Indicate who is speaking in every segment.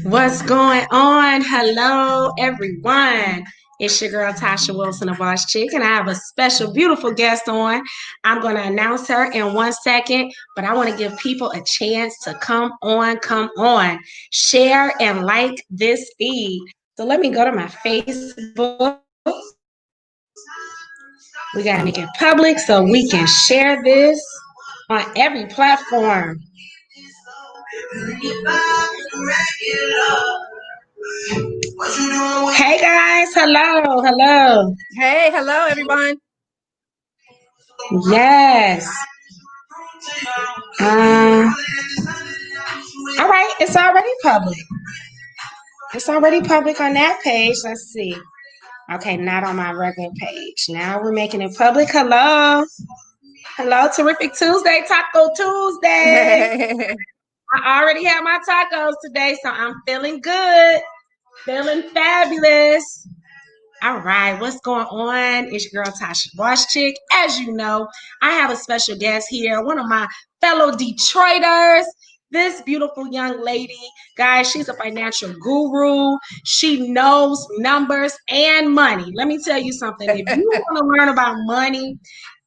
Speaker 1: What's going on? Hello, everyone. It's your girl Tasha Wilson, a boss chick, and I have a special, beautiful guest on. I'm going to announce her in 1 second, but I want to give people a chance to come on, share and like this feed. So let me go to my Facebook. We got to make it public so we can share this on every platform. Hey guys, hello.
Speaker 2: Hey, hello everyone.
Speaker 1: Yes. All right, it's already public. It's already public on that page. Let's see. Okay, not on my regular page. Now we're making it public. Hello. Hello, terrific Tuesday, Taco Tuesday. I already have my tacos today, so I'm feeling good, feeling fabulous. All right, what's going on? It's your girl Tasha Boss Chick. As you know, I have a special guest here, one of my fellow Detroiters. This beautiful young lady, guys, she's a financial guru. She knows numbers and money. Let me tell you something. If you want to learn about money,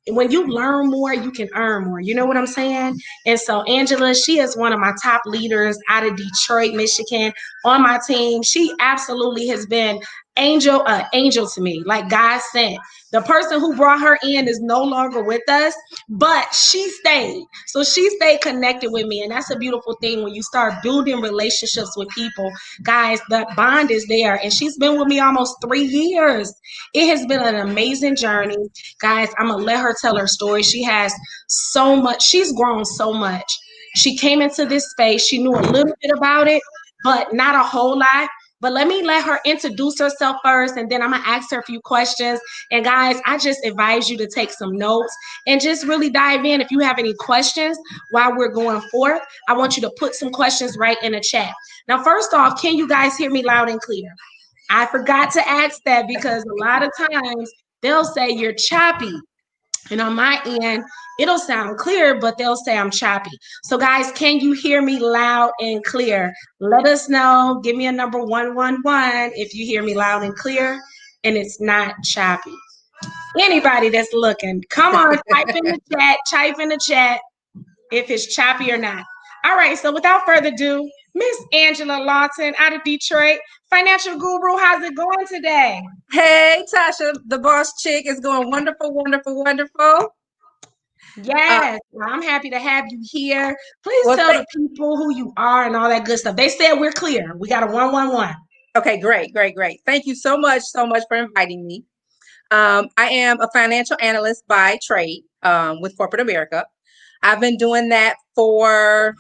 Speaker 1: when you learn more, you can earn more. You know what I'm saying? And so Angela, she is one of my top leaders out of Detroit, Michigan, on my team. She absolutely has been angel to me, like God sent. The person who brought her in is no longer with us, but she stayed. So she stayed connected with me. And that's a beautiful thing when you start building relationships with people. Guys, the bond is there. And she's been with me almost 3 years. It has been an amazing journey. Guys, I'm going to let her tell her story. She has so much. She's grown so much. She came into this space. She knew a little bit about it, but not a whole lot. But let her introduce herself first, and then I'm going to ask her a few questions. And guys, I just advise you to take some notes and just really dive in. If you have any questions while we're going forth, I want you to put some questions right in the chat. Now, first off, can you guys hear me loud and clear? I forgot to ask that because a lot of times they'll say you're choppy. And on my end, it'll sound clear, but they'll say I'm choppy. So guys, can you hear me loud and clear? Let us know. Give me a number 111 if you hear me loud and clear and it's not choppy. Anybody that's looking, come on, type in the chat if it's choppy or not. All right, so without further ado, Miss Angela Lawton out of Detroit, financial guru, how's it going today?
Speaker 2: Hey, Tasha, the boss chick is going wonderful.
Speaker 1: Yes, I'm happy to have you here. Please tell the people who you are and all that good stuff. They said we're clear. We got a 111.
Speaker 2: Okay, great. Thank you so much for inviting me. I am a financial analyst by trade with corporate America. I've been doing that for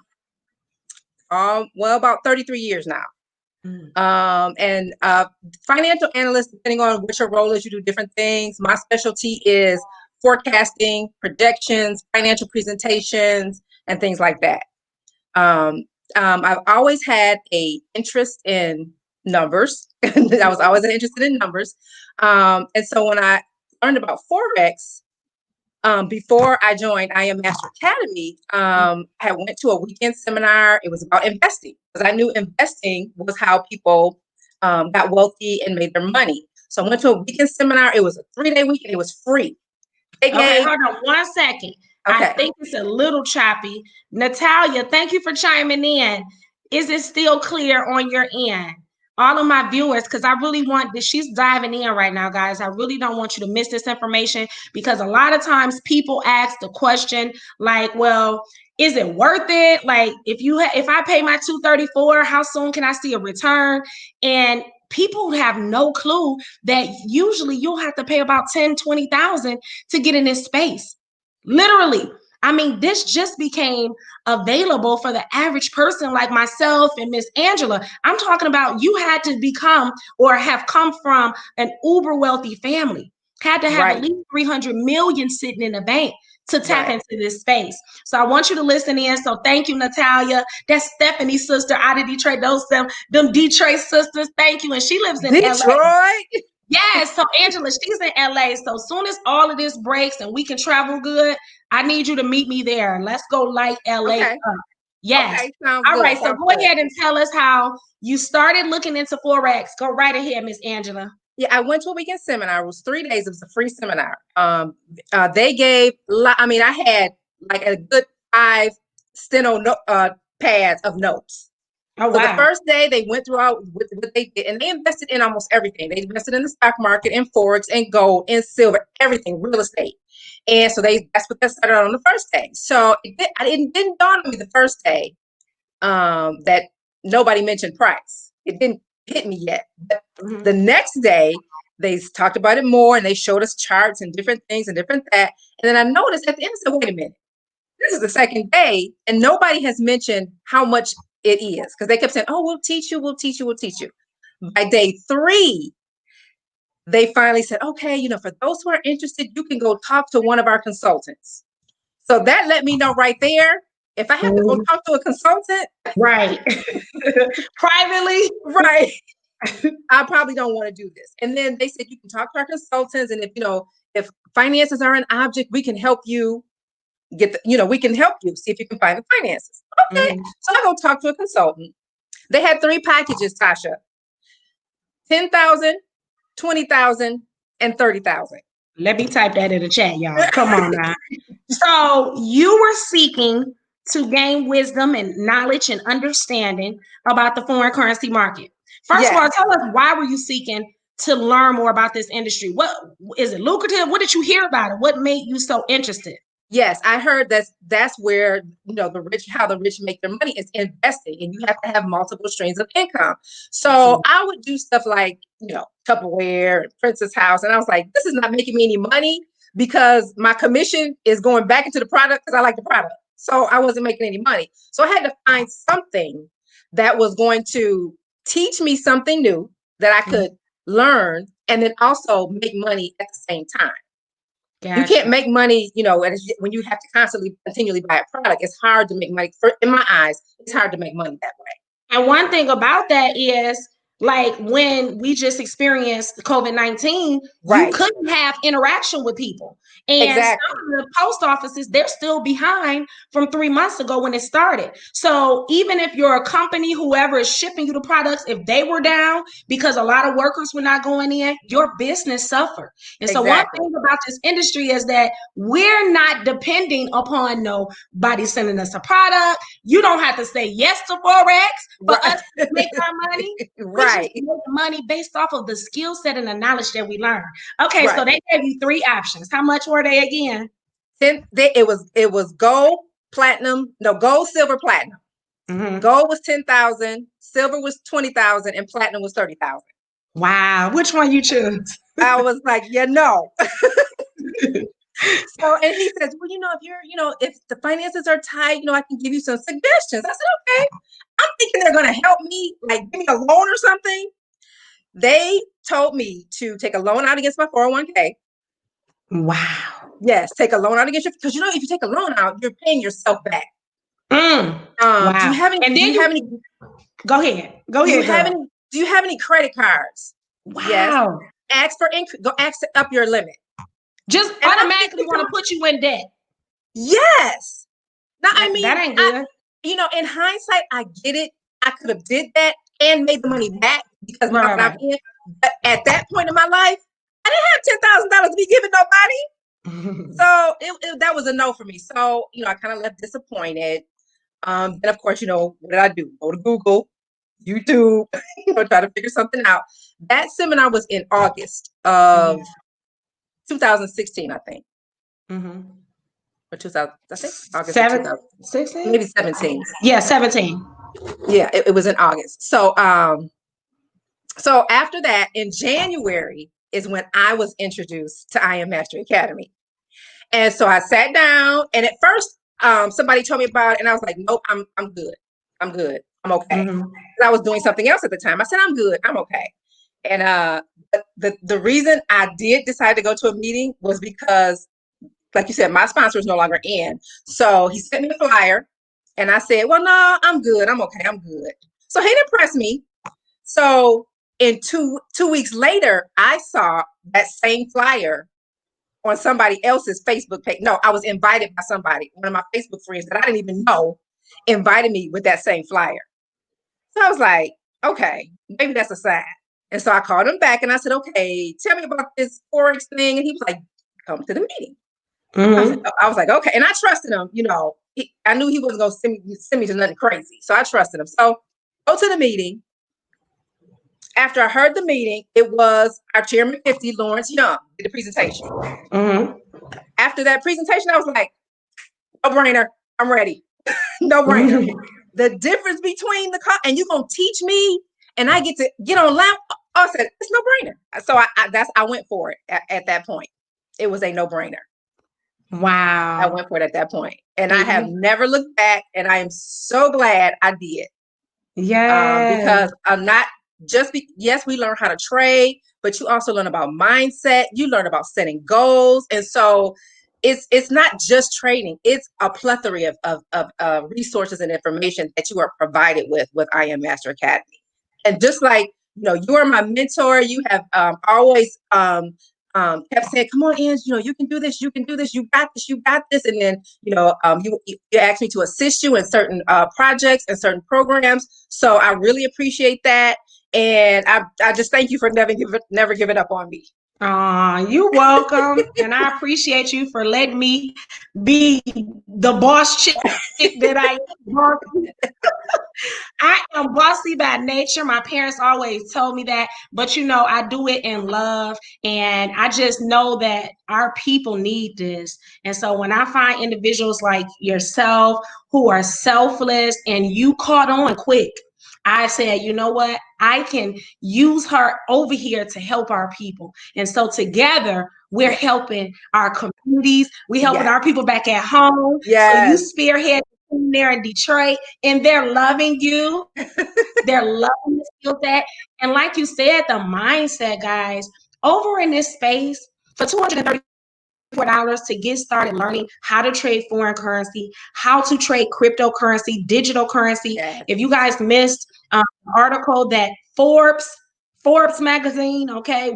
Speaker 2: about 33 years now. And financial analyst, depending on what your role is, you do different things. My specialty is forecasting, projections, financial presentations, and things like that. I've always had an interest in numbers. I was always interested in numbers. And so when I learned about Forex, before I joined IM Master Academy, I went to a weekend seminar. It was about investing because I knew investing was how people got wealthy and made their money. So I went to a weekend seminar. It was a 3-day weekend. It was free.
Speaker 1: Okay, hold on 1 second.
Speaker 2: Okay.
Speaker 1: I think it's a little choppy. Natalia, thank you for chiming in. Is it still clear on your end? All of my viewers, because I really want this. She's diving in right now, guys. I really don't want you to miss this information because a lot of times people ask the question like, well, is it worth it? Like if I pay my $234, how soon can I see a return? And people have no clue that usually you'll have to pay about 10, 20,000 to get in this space. Literally. I mean, this just became available for the average person like myself and Miss Angela. I'm talking about you had to become or have come from an uber wealthy family, had to have at least 300 million sitting in the bank to tap into this space. So I want you to listen in. So thank you, Natalia. That's Stephanie's sister out of Detroit. Them Detroit sisters. Thank you. And she lives in
Speaker 2: Detroit.
Speaker 1: LA. Yes. So Angela, she's in LA. So as soon as all of this breaks and we can travel good, I need you to meet me there. Let's go light LA
Speaker 2: Okay.
Speaker 1: up. Yes.
Speaker 2: Okay. Sounds
Speaker 1: All
Speaker 2: good.
Speaker 1: right. So
Speaker 2: Sounds
Speaker 1: go
Speaker 2: good.
Speaker 1: ahead and tell us how you started looking into Forex. Go right ahead, Miss Angela.
Speaker 2: Yeah, I went to a weekend seminar. It was 3 days. It was a free seminar. They gave, I had like a good 5 pads of notes.
Speaker 1: Oh,
Speaker 2: So the
Speaker 1: wow.
Speaker 2: first day they went through what they did, and they invested in almost everything. They invested in the stock market, in Forex, in gold, in silver, everything, real estate. And so that's what they started on the first day. So it didn't dawn on me the first day that nobody mentioned price. It didn't hit me yet. But the next day, they talked about it more and they showed us charts and different things and different that. And then I noticed at the end, I said, wait a minute, this is the second day, and nobody has mentioned how much it is because they kept saying, oh, we'll teach you, we'll teach you, we'll teach you. By day 3, they finally said, okay, for those who are interested, you can go talk to one of our consultants. So that let me know right there, if I have to go talk to a consultant,
Speaker 1: right, privately,
Speaker 2: right, I probably don't want to do this. And then they said, you can talk to our consultants. And if finances are an object, we can help you we can help you see if you can find the finances. Okay. So I go talk to a consultant. They had 3 packages, Tasha. 10,000, 20,000, and 30,000.
Speaker 1: Let me type that in the chat, y'all. Come on now. So you were seeking to gain wisdom and knowledge and understanding about the foreign currency market. First of all, tell us, why were you seeking to learn more about this industry? What is it lucrative? What did you hear about it? What made you so interested?
Speaker 2: Yes, I heard that's where how the rich make their money is investing, and you have to have multiple streams of income. So I would do stuff like Tupperware, Princess House, and I was like, this is not making me any money because my commission is going back into the product because I like the product. So I wasn't making any money. So I had to find something that was going to teach me something new that I could learn and then also make money at the same time. Gotcha. You can't make money, when you have to continually buy a product. It's hard to make money. In my eyes, it's hard to make money that way.
Speaker 1: And one thing about that is, like, when we just experienced COVID-19, you couldn't have interaction with people. And some of the post offices, they're still behind from 3 months ago when it started. So even if you're a company, whoever is shipping you the products, if they were down because a lot of workers were not going in, your business suffered. And so one thing about this industry is that we're not depending upon nobody sending us a product. You don't have to say yes to Forex for us to make our money. We just make money based off of the skill set and the knowledge that we learn. Okay, so they gave you 3 options. How much were they again?
Speaker 2: It was gold, silver, platinum. Gold was 10,000, silver was 20,000, and platinum was 30,000.
Speaker 1: Wow, which one you choose?
Speaker 2: I was like, So, and he says, well, if the finances are tight, I can give you some suggestions. I said, okay. I'm thinking they're going to help me, like give me a loan or something. They told me to take a loan out against my 401k.
Speaker 1: Wow.
Speaker 2: Yes, take a loan out against because if you take a loan out, you're paying yourself back.
Speaker 1: Wow.
Speaker 2: Do you have any?
Speaker 1: Go ahead. Go ahead.
Speaker 2: Do you have any credit cards?
Speaker 1: Wow.
Speaker 2: Yes. Ask for go ask up your limit.
Speaker 1: Just automatically want to put you in debt.
Speaker 2: Yes. Now,
Speaker 1: that ain't good.
Speaker 2: In hindsight, I get it. I could have did that and made the money back because now that I'm in. But at that point in my life, I didn't have $10,000 to be giving nobody. So that was a no for me. So, I kind of left disappointed. Then of course, what did I do? Go to Google, YouTube, try to figure something out. That seminar was in August of 2016, I think. Or 2000, I think August 2016, maybe 17.
Speaker 1: Yeah, 17.
Speaker 2: Yeah, it was in August. So so after that, in January is when I was introduced to I Am Mastery Academy. And so I sat down, and at first somebody told me about it, and I was like, nope, I'm good. I'm good. I'm okay. I was doing something else at the time. I said, I'm good. I'm okay. And the reason I did decide to go to a meeting was because, like you said, my sponsor is no longer in. So he sent me a flyer, and I said, well, no, I'm good. I'm okay. I'm good. So he didn't press me. So in two weeks later, I saw that same flyer on somebody else's Facebook page. No, I was invited by somebody, one of my Facebook friends that I didn't even know, invited me with that same flyer. So I was like, okay, maybe that's a sign. And so I called him back and I said, okay, tell me about this Forex thing. And he was like, come to the meeting. I was like, okay. And I trusted him, I knew he wasn't going to send me to nothing crazy. So I trusted him. So go to the meeting. After I heard the meeting, it was our chairman 50, Lawrence Young, did the presentation. After that presentation, I was like, no brainer. I'm ready. No brainer. The difference between and you're going to teach me and I get to get on live. I said, it's no brainer. So I went for it at that point. It was a no brainer.
Speaker 1: Wow.
Speaker 2: I went for it at that point. And I have never looked back, and I am so glad I did.
Speaker 1: Yeah.
Speaker 2: Because I'm not yes, we learn how to trade, but you also learn about mindset. You learn about setting goals. And so it's not just trading. It's a plethora of resources and information that you are provided with I Am Master Academy. And just like, you are my mentor, you have always kept saying, come on, Ange, you can do this, you got this. And then, you asked me to assist you in certain projects and certain programs. So I really appreciate that. And I just thank you for never giving up on me.
Speaker 1: You're welcome. And I appreciate you for letting me be the boss chick that I am. I am bossy by nature. My parents always told me that, but I do it in love. And I just know that our people need this. And so when I find individuals like yourself who are selfless and you caught on quick, I said, you know what? I can use her over here to help our people. And so together, we're helping our communities. We're helping our people back at home. So you spearhead there in Detroit, and they're loving you. They're loving the skill set. And like you said, the mindset, guys, over in this space for $234 to get started learning how to trade foreign currency, how to trade cryptocurrency, digital currency. If you guys missed an article that Forbes magazine,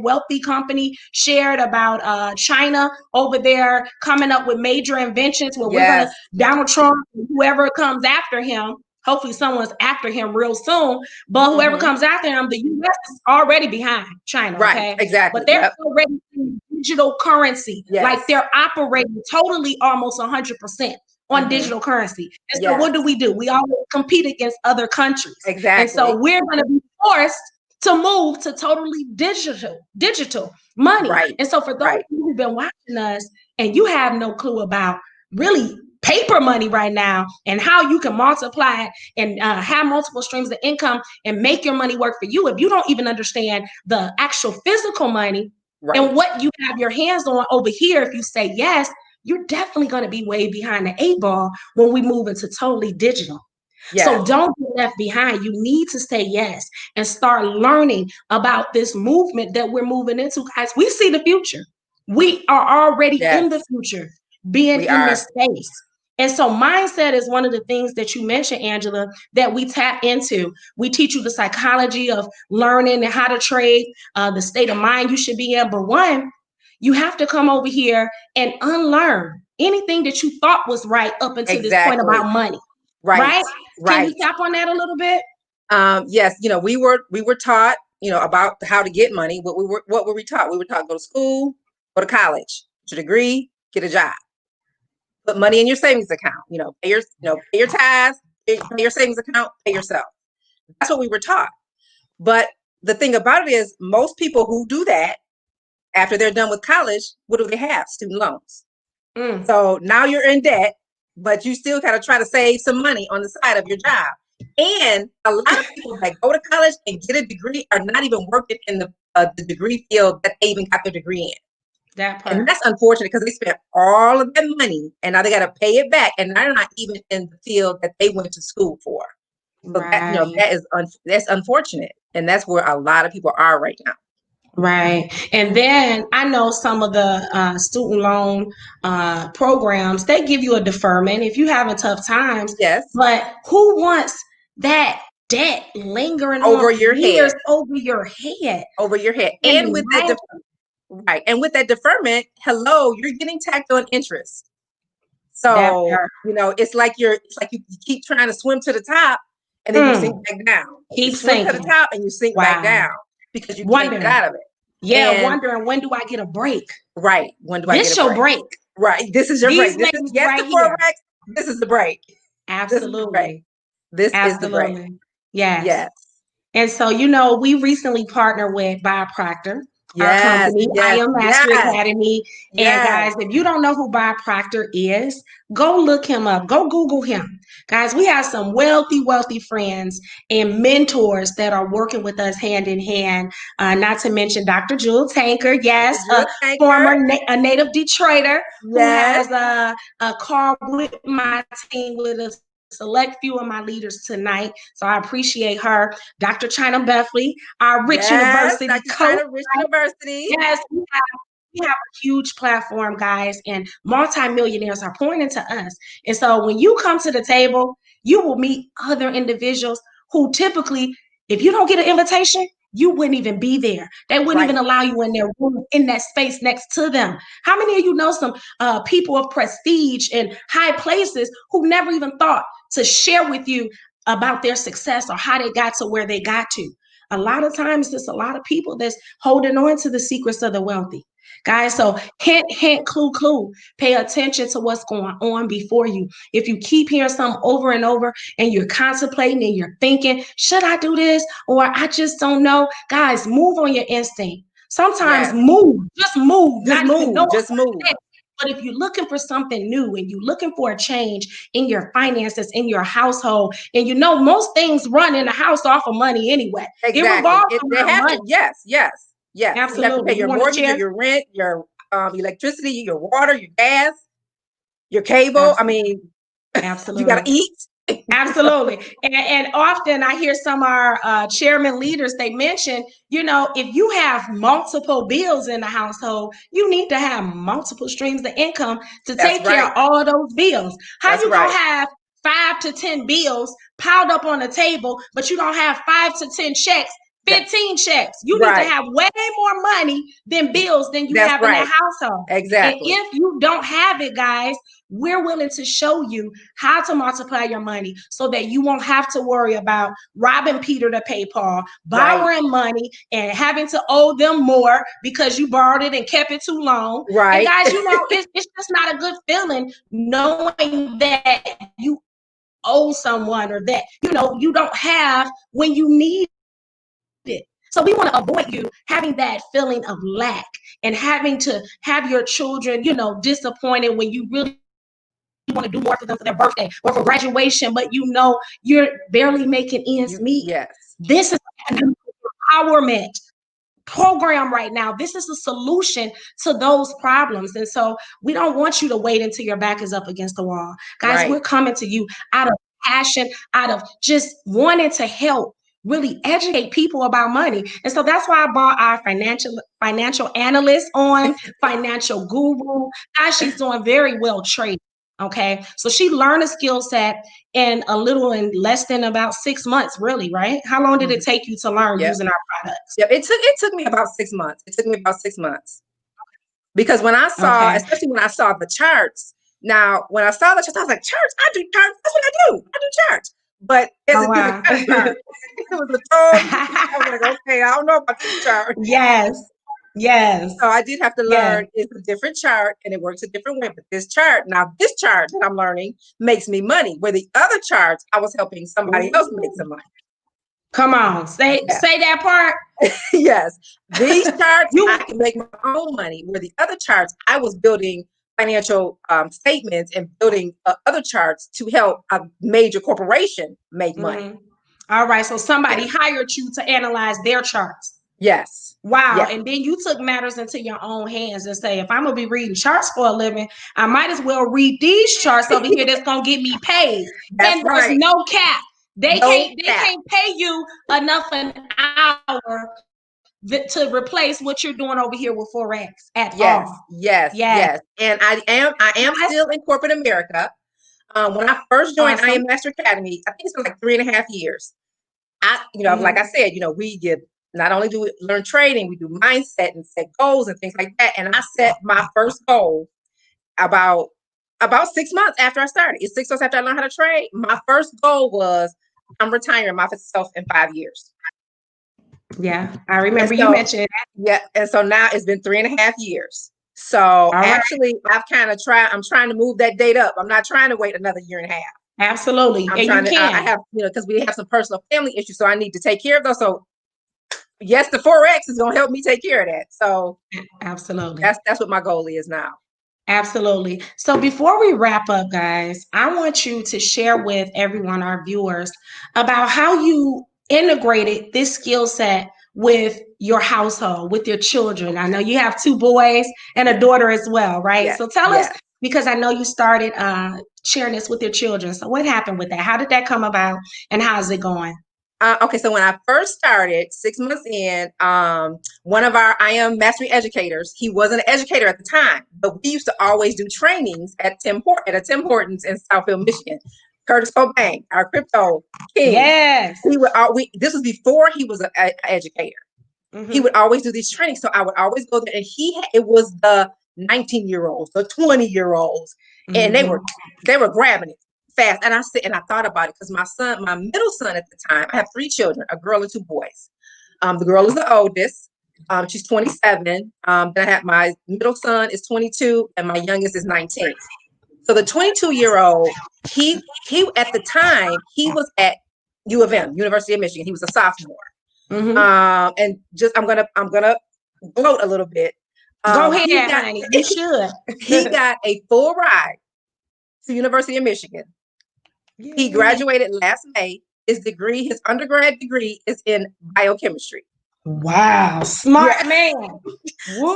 Speaker 1: wealthy company, shared about China over there coming up with major inventions where we're going to, Donald Trump, whoever comes after him, hopefully someone's after him real soon, but whoever comes after him, the U.S. is already behind China,
Speaker 2: Exactly.
Speaker 1: But they're already in digital currency. Like they're operating totally almost 100% on digital currency. And so what do? We always compete against other countries.
Speaker 2: Exactly.
Speaker 1: And so we're going to be forced to move to totally digital money. And so for those who've been watching us and you have no clue about really paper money right now and how you can multiply it and have multiple streams of income and make your money work for you, if you don't even understand the actual physical money and what you have your hands on over here, if you say yes, you're definitely going to be way behind the 8 ball when we move into totally digital. So don't get left behind. You need to say yes and start learning about this movement that we're moving into. Guys, we see the future. We are already in the future being in this space. And so mindset is one of the things that you mentioned, Angela, that we tap into. We teach you the psychology of learning and how to trade, the state of mind you should be in. But one, you have to come over here and unlearn anything that you thought was right up until this point about money. Right? Can you tap on that a little bit?
Speaker 2: Yes. We were taught, about how to get money. What were we taught? We were taught go to school, go to college, get your degree, get a job, put money in your savings account. Pay your tithes, pay your savings account, pay yourself. That's what we were taught. But the thing about it is, most people who do that after they're done with college, what do they have? Student loans. So now you're in debt, but you still kind of try to save some money on the side of your job. And a lot of people that go to college and get a degree are not even working in the degree field that they even got their degree in.
Speaker 1: That part.
Speaker 2: And that's unfortunate because they spent all of that money and now they got to pay it back, and they're not even in the field that they went to school for. So that's unfortunate, and that's where a lot of people are right now.
Speaker 1: Right. And then I know some of the student loan programs, they give you a deferment if you're having tough times. But who wants that debt lingering
Speaker 2: over
Speaker 1: on
Speaker 2: your
Speaker 1: years
Speaker 2: head?
Speaker 1: Over your head.
Speaker 2: Over your head. And with the Right. And with that deferment, hello, you're getting tacked on interest.
Speaker 1: That
Speaker 2: So,
Speaker 1: part.
Speaker 2: it's like you keep trying to swim to the top and then you sink back down. You
Speaker 1: Keep
Speaker 2: swim to the
Speaker 1: sinking.
Speaker 2: top and you sink back
Speaker 1: Wow.
Speaker 2: down because you can't get
Speaker 1: Wondering.
Speaker 2: out of it.
Speaker 1: Yeah,
Speaker 2: And
Speaker 1: wondering when do I get a break?
Speaker 2: right. When do I get
Speaker 1: This
Speaker 2: a
Speaker 1: your
Speaker 2: break?
Speaker 1: break.
Speaker 2: Right. This is your
Speaker 1: These
Speaker 2: break. This is
Speaker 1: ladies
Speaker 2: yes
Speaker 1: right
Speaker 2: to
Speaker 1: here.
Speaker 2: Forex. This is the break. This is the break.
Speaker 1: Absolutely.
Speaker 2: This is the break.
Speaker 1: Absolutely. Yes.
Speaker 2: Yes.
Speaker 1: And so, we recently partnered with Bob Proctor, our
Speaker 2: Yes.
Speaker 1: company, I
Speaker 2: Yes.
Speaker 1: Am Mastery
Speaker 2: Yes.
Speaker 1: Academy. And
Speaker 2: Yes.
Speaker 1: guys, if you don't know who Bob Proctor is, go look him up. Go Google him. Guys, we have some wealthy, wealthy friends and mentors that are working with us hand in hand. Not to mention Dr. Jewel Tanker, yes,
Speaker 2: Dr. Jewel Tanker.
Speaker 1: a native Detroiter who
Speaker 2: Yes.
Speaker 1: has a call with my team with a select few of my leaders tonight. So I appreciate her. Dr. China Beffley, our Rich
Speaker 2: Yes.
Speaker 1: University
Speaker 2: Dr.
Speaker 1: coach.
Speaker 2: China Rich University.
Speaker 1: Yes, we have a huge platform, guys, and multimillionaires are pouring into us. And so when you come to the table, you will meet other individuals who typically, if you don't get an invitation, you wouldn't even be there. They wouldn't
Speaker 2: Right.
Speaker 1: even allow you in their room, in that space next to them. How many of you know some people of prestige and high places who never even thought to share with you about their success or how they got to where they got to? A lot of times, there's a lot of people that's holding on to the secrets of the wealthy. Guys, so hint, hint, clue, clue. Pay attention to what's going on before you. If you keep hearing something over and over and you're contemplating and you're thinking, should I do this? Or I just don't know. Guys, move on your instinct. Sometimes
Speaker 2: Yes.
Speaker 1: move, just move,
Speaker 2: Just
Speaker 1: not even know.
Speaker 2: move. Just move.
Speaker 1: But if you're looking for something new and you're looking for a change in your finances, in your household, and most things run in the house off of money anyway. It
Speaker 2: Exactly.
Speaker 1: revolves
Speaker 2: They
Speaker 1: around
Speaker 2: have
Speaker 1: money.
Speaker 2: to. Yes. Yes. Yes. You have to pay
Speaker 1: Absolutely. You
Speaker 2: your
Speaker 1: want a
Speaker 2: mortgage or
Speaker 1: chair?
Speaker 2: your rent, your electricity, your water, your gas, your cable. I
Speaker 1: Absolutely.
Speaker 2: mean, you got to
Speaker 1: Absolutely.
Speaker 2: eat.
Speaker 1: Absolutely. And often I hear some of our chairman leaders, they mention, if you have multiple bills in the household, you need to have multiple streams of income to
Speaker 2: That's
Speaker 1: take care
Speaker 2: right.
Speaker 1: of all those bills. How
Speaker 2: That's
Speaker 1: you going
Speaker 2: right.
Speaker 1: to have 5 to 10 bills piled up on the table, but you don't have 5 to 10 checks,
Speaker 2: That,
Speaker 1: 15 checks? You need to
Speaker 2: right.
Speaker 1: have way more money than bills than you
Speaker 2: That's
Speaker 1: have in
Speaker 2: right.
Speaker 1: that household. And
Speaker 2: Exactly.
Speaker 1: if you don't have it, guys, we're willing to show you how to multiply your money so that you won't have to worry about robbing Peter to pay Paul, borrowing money and having to owe them more because you borrowed it and kept it too long. And
Speaker 2: Right.
Speaker 1: guys, it's just not a good feeling knowing that you owe someone or that, you don't have when you need it. So we want to avoid you having that feeling of lack and having to have your children, disappointed when you really want to do more for them for their birthday or for graduation, but you're barely making ends meet.
Speaker 2: Yes.
Speaker 1: This is an empowerment program right now. This is a solution to those problems. And so we don't want you to wait until your back is up against the wall. Guys,
Speaker 2: Right.
Speaker 1: we're coming to you out of passion, out of just wanting to help really educate people about money. And so that's why I bought our financial analyst on, financial guru. Guys, she's doing very well trading. Okay. So she learned a skill set in less than about 6 months, really, right? How long did it take you to learn using our products?
Speaker 2: Yep. It took me about 6 months. It took me about 6 months. Because when I saw, especially when I saw the charts, now when I saw the charts, I was like, charts, I do charts. That's what I do. I do charts. But there's a different kind of chart. It was a totally different. I was like, okay, I don't know about this chart.
Speaker 1: Yes. Yes.
Speaker 2: So I did have to learn it's a different chart and it works a different way. But this chart that I'm learning makes me money. Where the other charts, I was helping somebody else make some money.
Speaker 1: Come on, say that part.
Speaker 2: Yes. These charts, I can make my own money. Where the other charts, I was building financial statements and building other charts to help a major corporation make money.
Speaker 1: All right. So somebody hired you to analyze their charts.
Speaker 2: Yes.
Speaker 1: Wow.
Speaker 2: Yes.
Speaker 1: And then you took matters into your own hands and say, if I'm going to be reading charts for a living, I might as well read these charts over here that's going to get me paid.
Speaker 2: That's
Speaker 1: and there's
Speaker 2: right.
Speaker 1: no cap. They can't pay you enough an hour to replace what you're doing over here with Forex at all.
Speaker 2: Yes. And I am still in corporate America. When I first joined I Am Master Academy, I think it's been like 3.5 years. Like I said, we give not only do we learn trading, we do mindset and set goals and things like that. And I set my first goal about 6 months after I started. It's 6 months after I learned how to trade. My first goal was I'm retiring myself in 5 years.
Speaker 1: Yeah, I remember you mentioned that.
Speaker 2: Yeah, and so now it's been 3.5 years. So actually, I'm trying to move that date up. I'm not trying to wait another year and a half.
Speaker 1: Absolutely.
Speaker 2: I'm
Speaker 1: and
Speaker 2: trying
Speaker 1: you
Speaker 2: to,
Speaker 1: can.
Speaker 2: I have, because we have some personal family issues, so I need to take care of those. So yes, the Forex is going to help me take care of that. So
Speaker 1: absolutely.
Speaker 2: That's what my goal is now.
Speaker 1: Absolutely. So before we wrap up, guys, I want you to share with everyone, our viewers, about how you integrated this skill set with your household, with your children. I know you have 2 boys and a daughter as well, right?
Speaker 2: Yes.
Speaker 1: So tell us, because I know you started sharing this with your children. So what happened with that? How did that come about and how's it going?
Speaker 2: Okay, so when I first started, 6 months in, one of our I am mastery educators, he wasn't an educator at the time, but we used to always do trainings at a Tim Hortons in Southfield, Michigan. Curtis Cobain, our crypto king.
Speaker 1: Yes.
Speaker 2: This was before he was an educator. Mm-hmm. He would always do these trainings, so I would always go there, and it was the 19-year-olds, the 20-year-olds, and they were grabbing it fast. And I thought about it because my middle son at the time, I have 3 children, a girl and 2 boys. The girl is the oldest. She's 27. Then I have my middle son is 22 and my youngest is 19. So the 22-year-old, he at the time, he was at U of M, University of Michigan. He was a sophomore. And just I'm gonna gloat a little bit.
Speaker 1: Go ahead, honey. You should.
Speaker 2: He got a full ride to University of Michigan. Yay. He graduated last May. His undergrad degree is in biochemistry.
Speaker 1: Wow, smart man.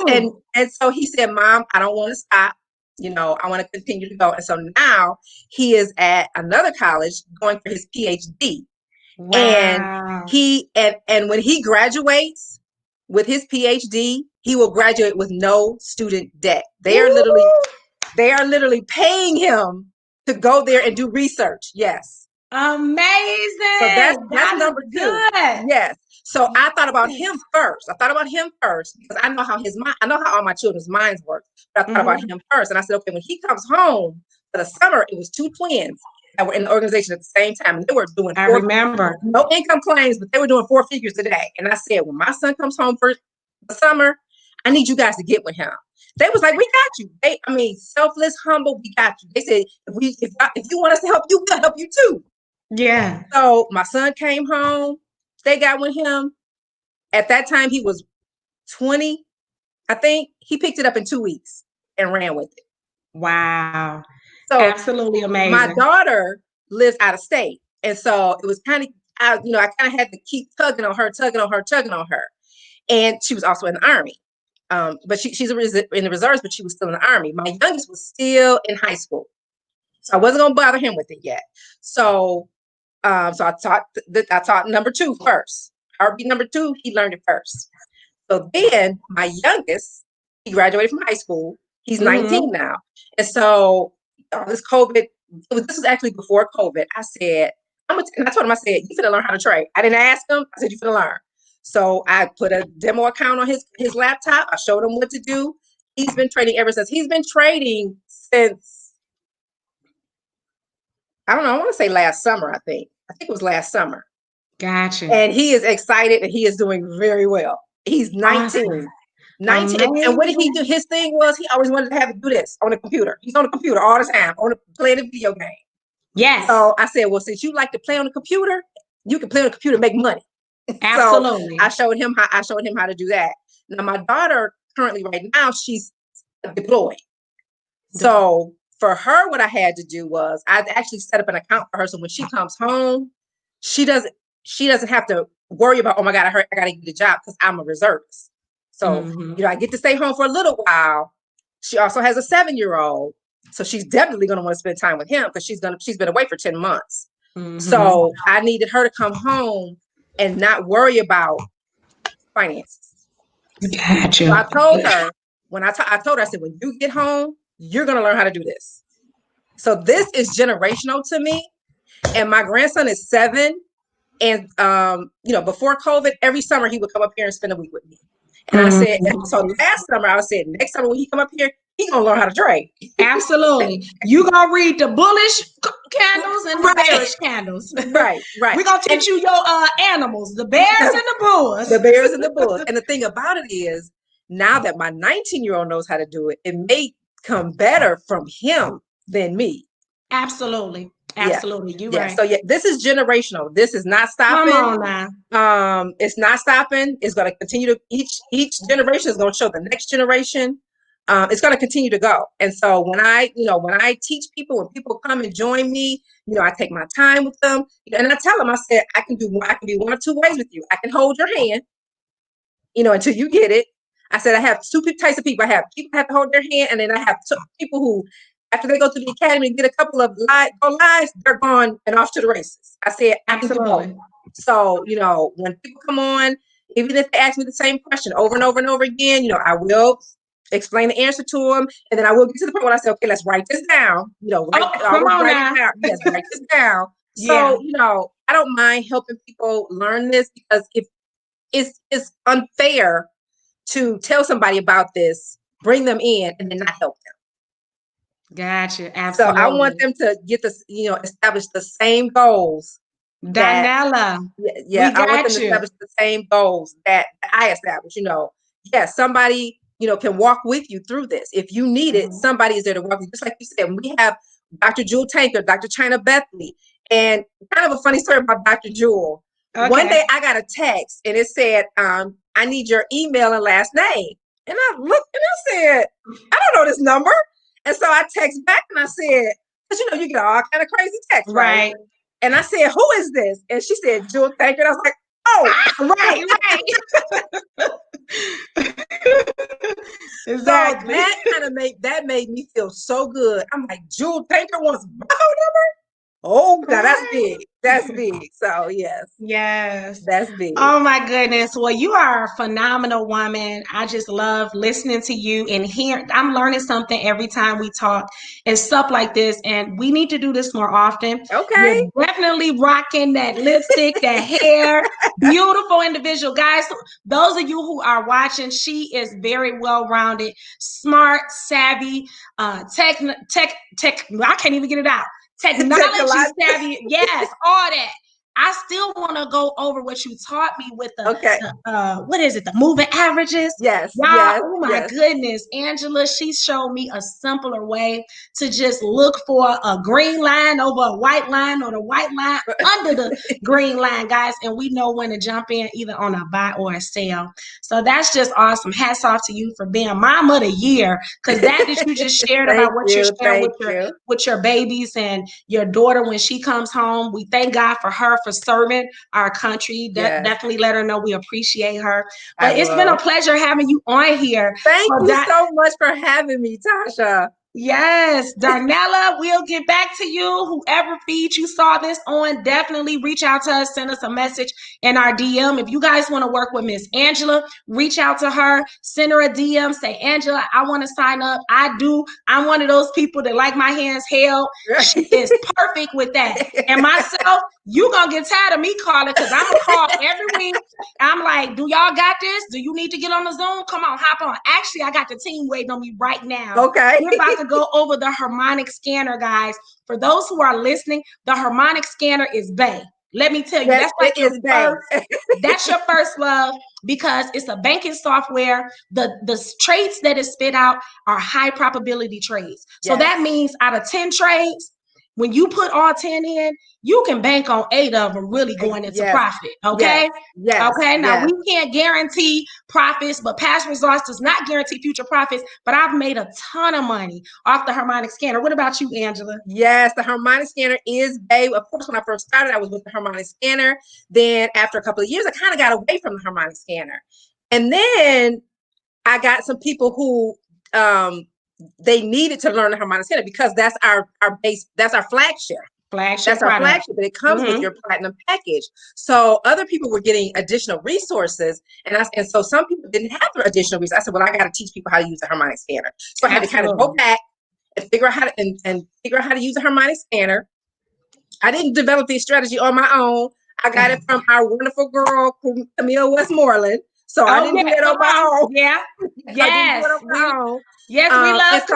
Speaker 2: And so he said, "Mom, I don't want to stop. I want to continue to go." And so now he is at another college going for his PhD. Wow. And when he graduates with his PhD, he will graduate with no student debt. They are literally paying him to go there and do research. Yes.
Speaker 1: Amazing.
Speaker 2: So that's number 2. Good. Yes. So I thought about him first. Because I know how all my children's minds work. But I thought about him first. And I said, okay, when he comes home for the summer, it was 2 twins that were in the organization at the same time. And they were doing no income claims, but they were doing 4 figures a day. And I said, when my son comes home for the summer, I need you guys to get with him. They was like, we got you. Selfless, humble, we got you. They said, if you want us to help you, we'll help you too. Yeah. So my son came home. They got with him. At that time, he was 20. I think he picked it up in 2 weeks and ran with it.
Speaker 1: Wow. So absolutely amazing.
Speaker 2: My daughter lives out of state. And so it was kind of, I kind of had to keep tugging on her. And she was also in the Army. But she's in the reserves, but she was still in the Army. My youngest was still in high school. So I wasn't going to bother him with it yet. So I taught number 2 first. Heartbeat number 2, he learned it first. So then my youngest, he graduated from high school. He's 19 now. And so this COVID, this was actually before COVID. I said, and I told him, I said, you finna learn how to trade. I didn't ask him. I said, you finna learn. So I put a demo account on his laptop. I showed him what to do. He's been trading ever since. He's been trading since, I don't know, I want to say last summer, I think it was last summer.
Speaker 1: Gotcha.
Speaker 2: And he is excited and he is doing very well. He's 19. Awesome. 19. And what did he do? His thing was he always wanted to have to do this on the computer. He's on the computer all the time, playing a video game.
Speaker 1: Yes.
Speaker 2: So I said, well, since you like to play on the computer, you can play on the computer and make money.
Speaker 1: Absolutely.
Speaker 2: So I showed him how to do that. Now my daughter currently right now, she's deployed. So for her, what I had to do was I actually set up an account for her. So when she comes home, she doesn't have to worry about, oh my God, I got to get a job because I'm a reservist. So, I get to stay home for a little while. She also has a 7-year-old. So she's definitely going to want to spend time with him because she's been away for 10 months. So I needed her to come home and not worry about finances.
Speaker 1: Gotcha.
Speaker 2: So I told her, I said, when you get home, you're going to learn how to do this. So this is generational to me. And my grandson is 7. And before COVID, every summer he would come up here and spend a week with me. And I said, so last summer I said, next summer when he come up here, he gonna learn how to trade.
Speaker 1: Absolutely. You gonna read the bullish candles and the bearish candles.
Speaker 2: Right.
Speaker 1: We're gonna teach you your animals, the bears and the bulls.
Speaker 2: The bears and the bulls. And the thing about it is, now that my 19-year-old knows how to do it, it may come better from him than me.
Speaker 1: Absolutely. You're right.
Speaker 2: So this is generational. This is not stopping.
Speaker 1: Come on now.
Speaker 2: It's not stopping. It's going to continue to each generation is going to show the next generation. It's going to continue to go. And so when I teach people, when people come and join me, I take my time with them, and I tell them, I said, I can be one or two ways with you. I can hold your hand, until you get it. I said, I have two types of people. I have people who have to hold their hand, and then I have people who, after they go to the academy and get a couple of lives, they're gone and off to the races. I said, I can do both. So, when people come on, even if they ask me the same question over and over and over again, I will explain the answer to them, and then I will get to the point where I say, okay, let's write this down. Write it down. Yes, write this down. So, I don't mind helping people learn this, because if it's unfair to tell somebody about this, bring them in, and then not help them.
Speaker 1: Gotcha. Absolutely.
Speaker 2: So I want them to get this, establish the same goals.
Speaker 1: Daniela.
Speaker 2: I want them to establish the same goals that I established. Yes, somebody, can walk with you through this. If you need it, somebody is there to walk with you. Just like you said, we have Dr. Jewel Tanker, Dr. China Bethley, and kind of a funny story about Dr. Jewel. Okay. One day I got a text and it said, I need your email and last name. And I looked and I said, I don't know this number. And so I text back and I said, because you get all kind of crazy texts, right? And I said, who is this? And she said, Jewel Tanker. And I was like, oh, right. Exactly. So that made me feel so good. I'm like, Jewel Tanker wants my phone number? Oh, now that's big. That's big. So yes, that's big.
Speaker 1: Oh my goodness. Well, you are a phenomenal woman. I just love listening to you and I'm learning something every time we talk and stuff like this. And we need to do this more often.
Speaker 2: Okay.
Speaker 1: You're definitely rocking that lipstick, that hair, beautiful individual. Guys, those of you who are watching, she is very well-rounded, smart, savvy, tech. I can't even get it out. Technology savvy, yes, all that. I still want to go over what you taught me with the what is it? The moving averages.
Speaker 2: Yes.
Speaker 1: Y'all,
Speaker 2: yes,
Speaker 1: oh my goodness. Angela, she showed me a simpler way to just look for a green line over a white line or the white line under the green line, guys. And we know when to jump in either on a buy or a sell. So that's just awesome. Hats off to you for being Mom of the Year, because that you just shared about what you're sharing with your babies and your daughter when she comes home. We thank God for her for serving our country. Definitely let her know we appreciate her. But it's been a pleasure having you on here.
Speaker 2: Thank you so much for having me, Tasha.
Speaker 1: Yes, Darnella, we'll get back to you. Whoever feed you saw this on, definitely reach out to us, send us a message in our DM. If you guys want to work with Miss Angela, reach out to her, send her a DM, say, Angela, I want to sign up. I do. I'm one of those people that like my hands held. She is perfect with that. And myself, you gonna get tired of me calling, because I'm gonna call every week. I'm like, do y'all got this? Do you need to get on the Zoom? Come on, hop on. Actually, I got the team waiting on me right now.
Speaker 2: Okay.
Speaker 1: We're about to go over the harmonic scanner, guys. For those who are listening, the harmonic scanner is bae. Let me tell you, that's like that's your first love, because it's a banking software. The trades that is spit out are high probability trades. So that means out of 10 trades, when you put all 10 in, you can bank on 8 of them really going into profit. Okay. Okay. Now we can't guarantee profits, but past results does not guarantee future profits. But I've made a ton of money off the harmonic scanner. What about you, Angela?
Speaker 2: Yes, the harmonic scanner is babe. Of course, when I first started, I was with the harmonic scanner. Then after a couple of years, I kind of got away from the harmonic scanner. And then I got some people who they needed to learn the harmonic scanner, because that's our base, that's our flagship. That's our flagship, but it comes with your platinum package. So other people were getting additional resources, and so some people didn't have the additional resources. I said, well, I got to teach people how to use the harmonic scanner. So I had to kind of go back and figure out how to use the harmonic scanner. I didn't develop this strategy on my own. I got it from our wonderful girl, Camille Westmoreland. So I didn't
Speaker 1: yeah,
Speaker 2: do that
Speaker 1: come
Speaker 2: on my
Speaker 1: on.
Speaker 2: own.
Speaker 1: Yeah.
Speaker 2: I didn't do it
Speaker 1: Yes.
Speaker 2: on my own.
Speaker 1: Yes, we love
Speaker 2: And so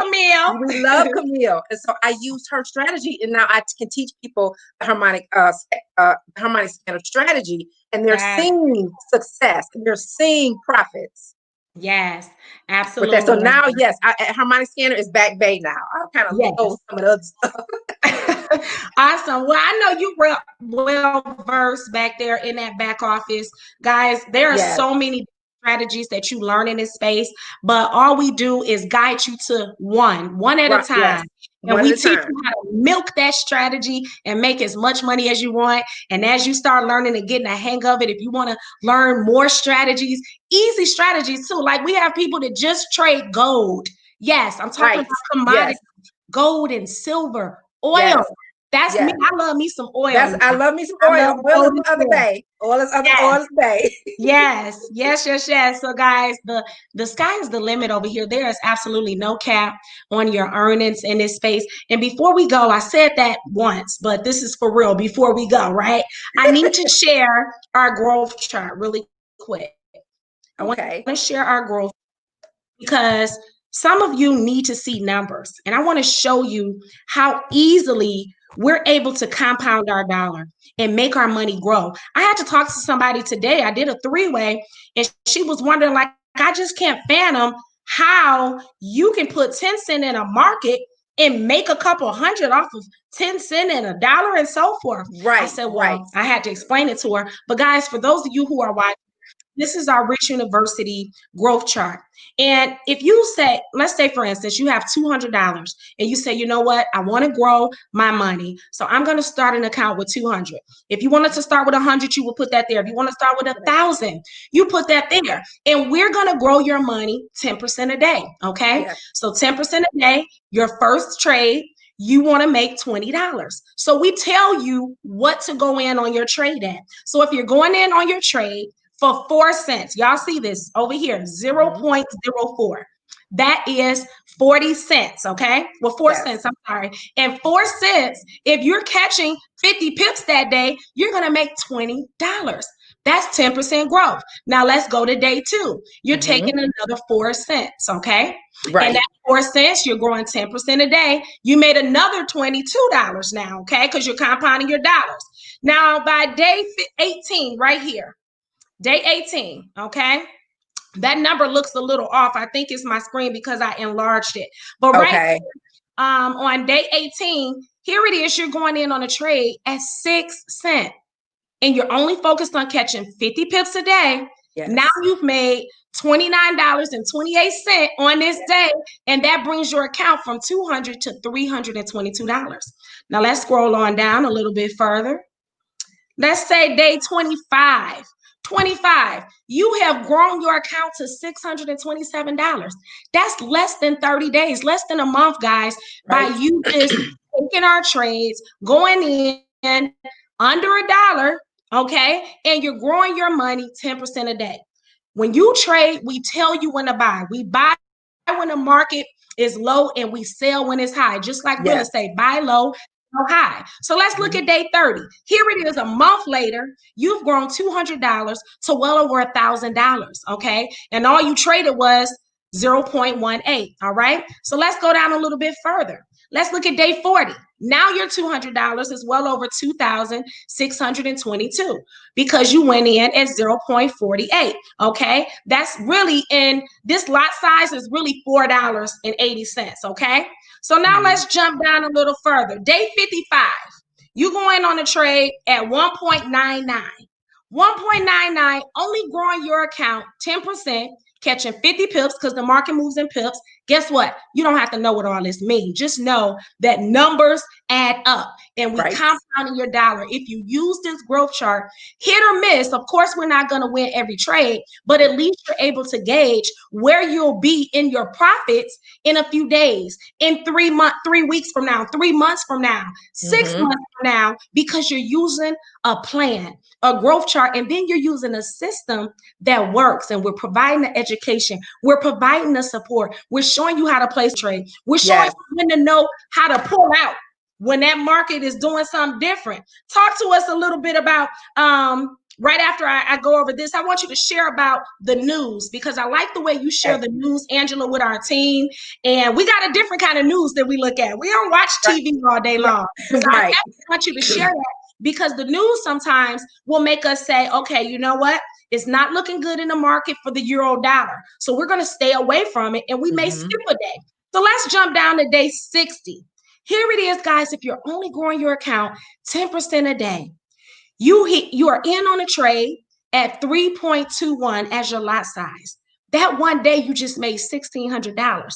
Speaker 2: we love
Speaker 1: Camille.
Speaker 2: Camille. And so I used her strategy, and now I can teach people the harmonic scanner strategy, and they're
Speaker 1: Yes.
Speaker 2: seeing success, and they're seeing profits
Speaker 1: Yes.
Speaker 2: with that. So
Speaker 1: Absolutely.
Speaker 2: now, yes, harmonic scanner is back bay now. I kind of look over
Speaker 1: Yes.
Speaker 2: some of the other stuff.
Speaker 1: Awesome. Well, I know you were well versed back there in that back office. Guys, there are
Speaker 2: Yes.
Speaker 1: so many strategies that you learn in this space, but all we do is guide you to one at a
Speaker 2: Right. Yes.
Speaker 1: time. And
Speaker 2: One
Speaker 1: we
Speaker 2: at a
Speaker 1: teach
Speaker 2: time.
Speaker 1: you how to milk that strategy and make as much money as you want. And as you start learning and getting a hang of it, if you want to learn more strategies, easy strategies too. Like we have people that just trade gold. Yes, I'm talking
Speaker 2: Right.
Speaker 1: about commodities,
Speaker 2: Yes.
Speaker 1: gold and silver, oil.
Speaker 2: Yes.
Speaker 1: That's me.
Speaker 2: Yes.
Speaker 1: I love me some oil
Speaker 2: I
Speaker 1: now.
Speaker 2: love me some
Speaker 1: I
Speaker 2: oil.
Speaker 1: love
Speaker 2: Oil is
Speaker 1: gold
Speaker 2: my
Speaker 1: and
Speaker 2: other
Speaker 1: silver.
Speaker 2: bay. Oil
Speaker 1: Yes.
Speaker 2: is bay.
Speaker 1: Yes. So guys, the sky is the limit over here. There is absolutely no cap on your earnings in this space. And before we go, I said that once, but this is for real. Before we go, right? I need to share our growth chart really quick. I want to
Speaker 2: Okay.
Speaker 1: share our growth because some of you need to see numbers. And I want to show you how easily we're able to compound our dollar and make our money grow. I had to talk to somebody today. I did a three-way, and she was wondering, like, I just can't fathom how you can put 10 cents in a market and make a couple hundred off of 10 cents and a dollar and so forth. I
Speaker 2: Right.
Speaker 1: said,
Speaker 2: Right.
Speaker 1: well, I had to explain it to her. But guys, for those of you who are watching, this is our Rich University growth chart. And if you say, let's say, for instance, you have $200 and you say, you know what, I want to grow my money. So I'm going to start an account with 200. If you wanted to start with 100, you would put that there. If you want to start with 1,000, you put that there. And we're going to grow your money 10% a day. Okay.
Speaker 2: Yes.
Speaker 1: So 10% a day, your first trade, you want to make $20. So we tell you what to go in on your trade at. So if you're going in on your trade, for 4 cents. Y'all see this over here, 0.04. That is 40 cents, okay? Well, 4
Speaker 2: Yes.
Speaker 1: cents, I'm sorry. And 4 cents, if you're catching 50 pips that day, you're going to make $20. That's 10% growth. Now let's go to day 2. You're taking another 4 cents, okay? And
Speaker 2: Right.
Speaker 1: that 4 cents, you're growing 10% a day. You made another $22 now, okay? Because you're compounding your dollars. Now by day 18, right here, day 18, okay? That number looks a little off. I think it's my screen because I enlarged it. But right
Speaker 2: Okay.
Speaker 1: on day 18, here it is. You're going in on a trade at 6 cents. And you're only focused on catching 50 pips a day.
Speaker 2: Yes.
Speaker 1: Now you've made $29.28 on this day. And that brings your account from $200 to $322. Now let's scroll on down a little bit further. Let's say day 25. 25, you have grown your account to $627. That's less than 30 days, less than a month, guys,
Speaker 2: Right.
Speaker 1: by you just taking our trades, going in under $1, okay? And you're growing your money 10% a day. When you trade, we tell you when to buy. We buy when the market is low and we sell when it's high, just like real
Speaker 2: Yes.
Speaker 1: estate, buy low, sell high. So let's look at day 30. Here it is, a month later, you've grown $200 to well over $1,000, okay? And all you traded was 0.18, all right? So let's go down a little bit further. Let's look at day 40. Now your $200 is well over $2,622 because you went in at 0.48, okay? That's really in this lot size is really $4.80, okay? So now let's jump down a little further. Day 55, you go in on a trade at 1.99. 1.99, only growing your account 10%, catching 50 pips because the market moves in pips. Guess what? You don't have to know what all this means. Just know that numbers add up and we compounding your dollar. If you use this growth chart, hit or miss, of course, we're not going to win every trade, but at least you're able to gauge where you'll be in your profits in a few days, in 3 weeks from now, 3 months from now, 6 months from now, because you're using a plan, a growth chart, and then you're using a system that works. And we're providing the education, we're providing the support, we're showing you how to place trade, we're showing you when to know how to pull out. when that market is doing something different. Talk to us a little bit about right after I go over this, I want you to share about the news, because I like the way you share the news, Angela, with our team. And we got a different kind of news that we look at. We don't watch TV all day long. So I definitely want you to share that, because the news sometimes will make us say, okay, you know what? It's not looking good in the market for the euro dollar. So we're going to stay away from it, and we may skip a day. So let's jump down to day 60. Here it is, guys. If you're only growing your account 10% a day, you are in on a trade at 3.21 as your lot size. That one day you just made $1,600.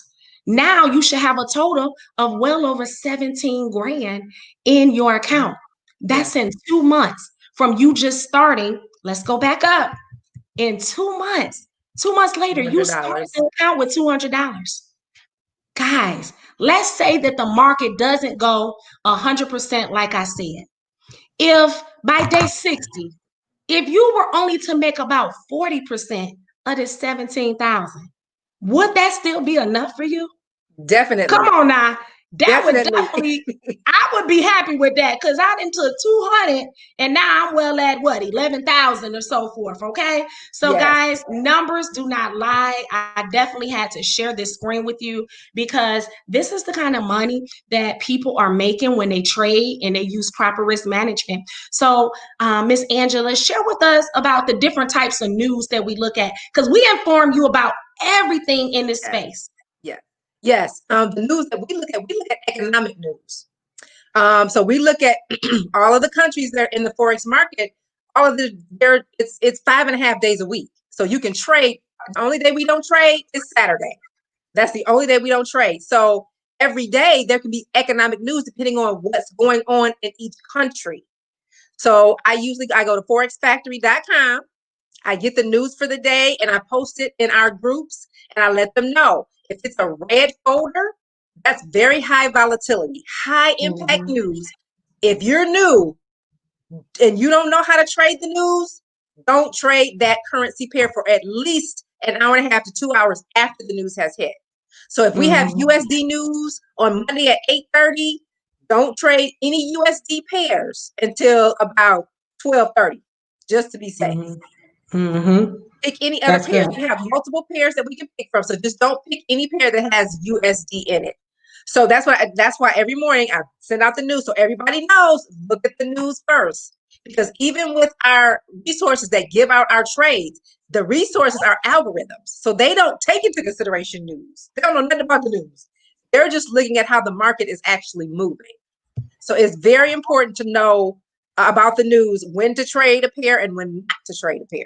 Speaker 1: Now you should have a total of well over 17 grand in your account. That's in 2 months from you just starting. Let's go back up. In 2 months, 2 months later, you start the account with $200. Guys, let's say that the market doesn't go 100% like I said. If by day 60, if you were only to make about 40% of the 17,000, would that still be enough for you?
Speaker 2: Definitely.
Speaker 1: Come on now. That would definitely, I would be happy with that, because I done took 200 and now I'm well at what, 11,000 or so forth. Okay. So guys, numbers do not lie. I definitely had to share this screen with you, because this is the kind of money that people are making when they trade and they use proper risk management. So Miss Angela, share with us about the different types of news that we look at, because we inform you about everything in this space.
Speaker 2: Yes. The news that we look at economic news. So we look at all of the countries that are in the Forex market. All of it's 5.5 days a week. So you can trade. The only day we don't trade is Saturday. That's the only day we don't trade. So every day there can be economic news depending on what's going on in each country. So I go to forexfactory.com. I get the news for the day and I post it in our groups, and I let them know. If it's a red folder, that's very high volatility, high impact news. If you're new and you don't know how to trade the news, don't trade that currency pair for at least an hour and a half to 2 hours after the news has hit. So if we have USD news on Monday at 8:30, don't trade any USD pairs until about 12:30, just to be safe. Pick any other pairs. We have multiple pairs that we can pick from. So just don't pick any pair that has USD in it. So that's why every morning I send out the news so everybody knows, look at the news first. Because even with our resources that give out our trades, the resources are algorithms. So they don't take into consideration news. They don't know nothing about the news. They're just looking at how the market is actually moving. So it's very important to know about the news, when to trade a pair and when not to trade a pair.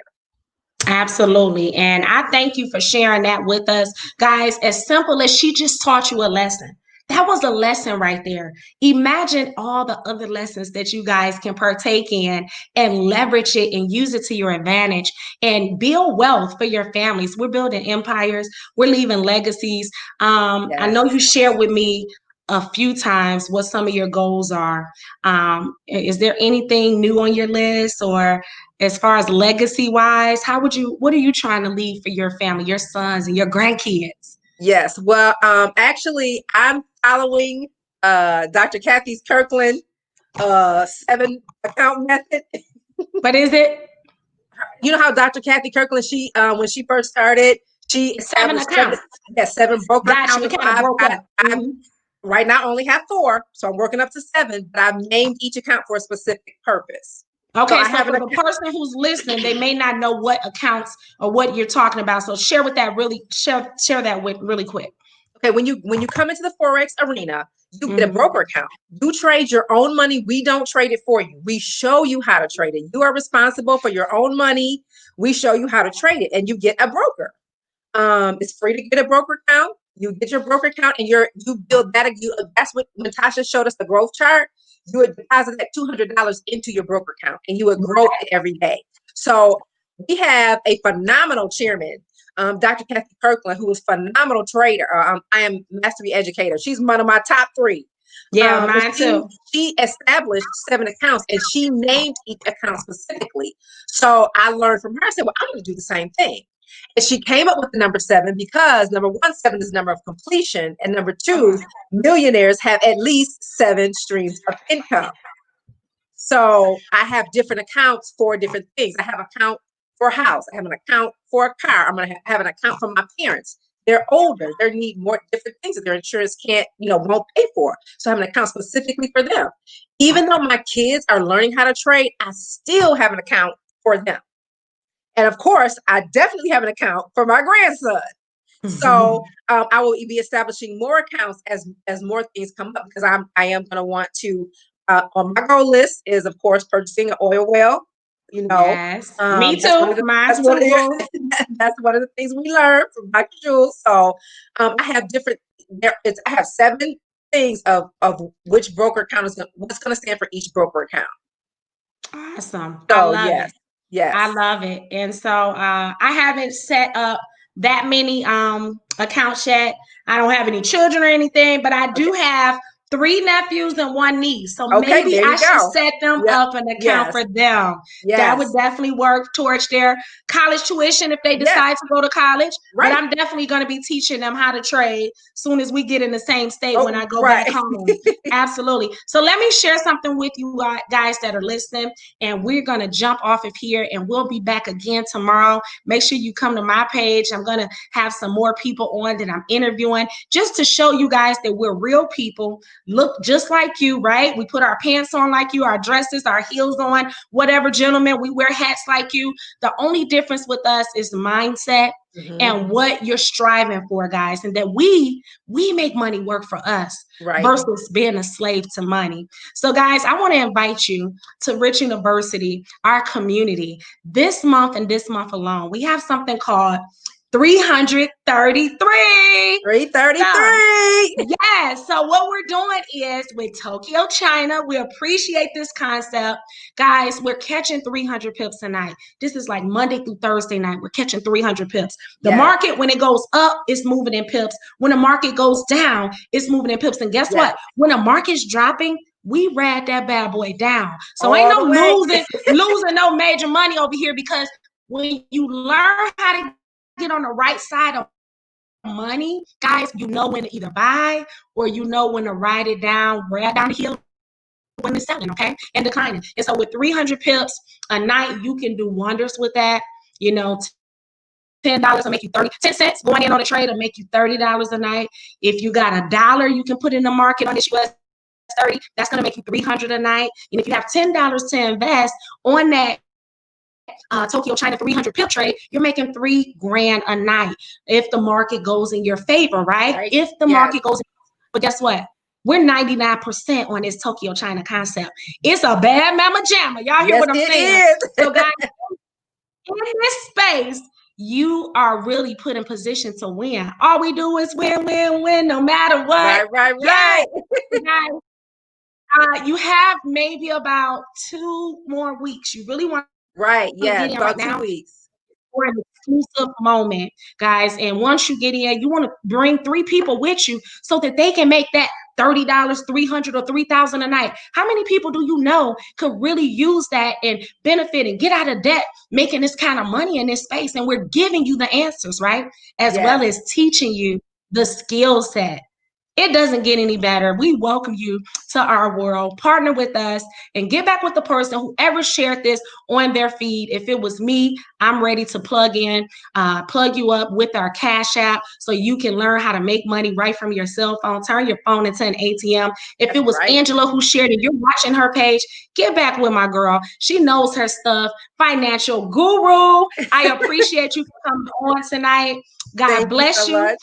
Speaker 1: Absolutely. And I thank you for sharing that with us. Guys, as simple as she just taught you a lesson. That was a lesson right there. Imagine all the other lessons that you guys can partake in and leverage it and use it to your advantage and build wealth for your families. We're building empires. We're leaving legacies. I know you shared with me a few times what some of your goals are. Is there anything new on your list, or as far as legacy wise, what are you trying to leave for your family, your sons and your grandkids?
Speaker 2: Yes. Well, actually I'm following Dr. Kathy Kirkland 7 account method.
Speaker 1: What is it?
Speaker 2: You know how Dr. Kathy Kirkland, she when she first started, she established 7 broker accounts. I right now only have 4, so I'm working up to 7, but I've named each account for a specific purpose.
Speaker 1: Okay, so for the person who's listening, they may not know what accounts or what you're talking about. So share that with really quick.
Speaker 2: Okay, when you come into the Forex arena, you get a broker account. You trade your own money. We don't trade it for you. We show you how to trade it. You are responsible for your own money. We show you how to trade it, and you get a broker. It's free to get a broker account. You get your broker account, and you build that. That's what when Tasha showed us the growth chart. You would deposit that $200 into your broker account, and you would grow it every day. So we have a phenomenal chairman, Dr. Kathy Kirkland, who is a phenomenal trader. I am mastery educator. She's one of my top 3.
Speaker 1: Yeah, mine too.
Speaker 2: She established 7 accounts, and she named each account specifically. So I learned from her. I said, well, I'm going to do the same thing. And she came up with the number 7 because number 1, 7 is the number of completion. And number 2, millionaires have at least 7 streams of income. So I have different accounts for different things. I have an account for a house. I have an account for a car. I'm going to have an account for my parents. They're older. They need more different things that their insurance can't, won't pay for. So I have an account specifically for them. Even though my kids are learning how to trade, I still have an account for them. And of course, I definitely have an account for my grandson. So I will be establishing more accounts as more things come up, because I am going to want to, on my goal list is, of course, purchasing an oil well.
Speaker 1: Yes, me too.
Speaker 2: That's one of the things we learned from Dr. Jules. So I have I have 7 things of which broker account what's going to stand for each broker account.
Speaker 1: Awesome.
Speaker 2: So,
Speaker 1: I love it.
Speaker 2: Yes.
Speaker 1: I love it. And so I haven't set up that many accounts yet. I don't have any children or anything, but I do have 3 nephews and 1 niece. So maybe I should set them up an account for them. That would definitely work towards their college tuition if they decide to go to college. Right. But I'm definitely going to be teaching them how to trade soon as we get in the same state when I go back home. Absolutely. So let me share something with you guys that are listening, and we're going to jump off of here, and we'll be back again tomorrow. Make sure you come to my page. I'm going to have some more people on that I'm interviewing, just to show you guys that we're real people, look just like you, right? We put our pants on like you, our dresses, our heels on, whatever, gentlemen, we wear hats like you. The only difference with us is the mindset and what you're striving for, guys, and that we make money work for us versus being a slave to money. So, guys, I want to invite you to Rich University, our community. This month and this month alone, we have something called 333.
Speaker 2: 333.
Speaker 1: Yes. So what we're doing is with Tokyo, China, we appreciate this concept. Guys, we're catching 300 pips a night. This is like Monday through Thursday night. We're catching 300 pips. The market, when it goes up, it's moving in pips. When the market goes down, it's moving in pips. And guess what? When the market's dropping, we ride that bad boy down. So ain't no losing no major money over here, because when you learn how to get on the right side of money, guys, you know when to either buy or you know when to ride it down, ride down the hill when it's selling, okay, and declining. And so with 300 pips a night, you can do wonders with that. $10 will make you 10 cents going in on a trade will make you $30 a night. If you got $1 you can put in the market on this US 30, that's going to make you $300 a night. And if you have $10 to invest on that Tokyo China 300 pip trade, you're making $3,000 a night if the market goes in your favor, right? If the market goes in, but guess what? We're 99% on this Tokyo China concept. It's a bad mama jamma. Y'all hear what I'm saying? So guys, in this space, you are really put in position to win. All we do is win, no matter what.
Speaker 2: Right.
Speaker 1: Guys, you have maybe about 2 more weeks. You really want
Speaker 2: about 2 weeks
Speaker 1: for an exclusive moment, guys. And once you get in, you want to bring 3 people with you so that they can make that $30, $300, or $3,000 a night. How many people do you know could really use that and benefit and get out of debt making this kind of money in this space? And we're giving you the answers, right? As well as teaching you the skill set. It doesn't get any better. We welcome you to our world. Partner with us and get back with the person who ever shared this on their feed. If it was me, I'm ready to plug you up with our Cash App so you can learn how to make money right from your cell phone. Turn your phone into an ATM. If it was Angela who shared it, you're watching her page, get back with my girl. She knows her stuff. Financial guru. I appreciate you for coming on tonight. God bless you.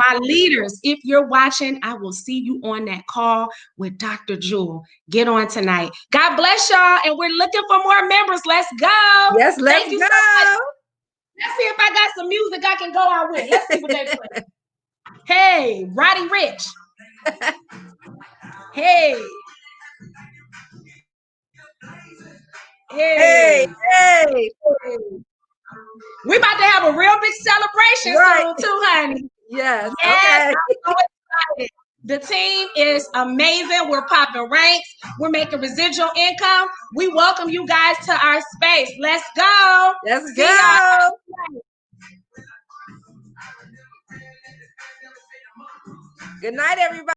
Speaker 1: My leaders, if you're watching, I will see you on that call with Dr. Jewel. Get on tonight. God bless y'all. And we're looking for more members. Let's go.
Speaker 2: Yes, let's
Speaker 1: Thank you so much. Let's see if I got some music I can go out with. Let's see what they play. Hey, Roddy Rich. Hey. We're about to have a real big celebration soon too, honey.
Speaker 2: Yes.
Speaker 1: Okay. I'm so excited. The team is amazing. We're popping ranks. We're making residual income. We welcome you guys to our space. Let's go.
Speaker 2: Let's go. Good night, everybody.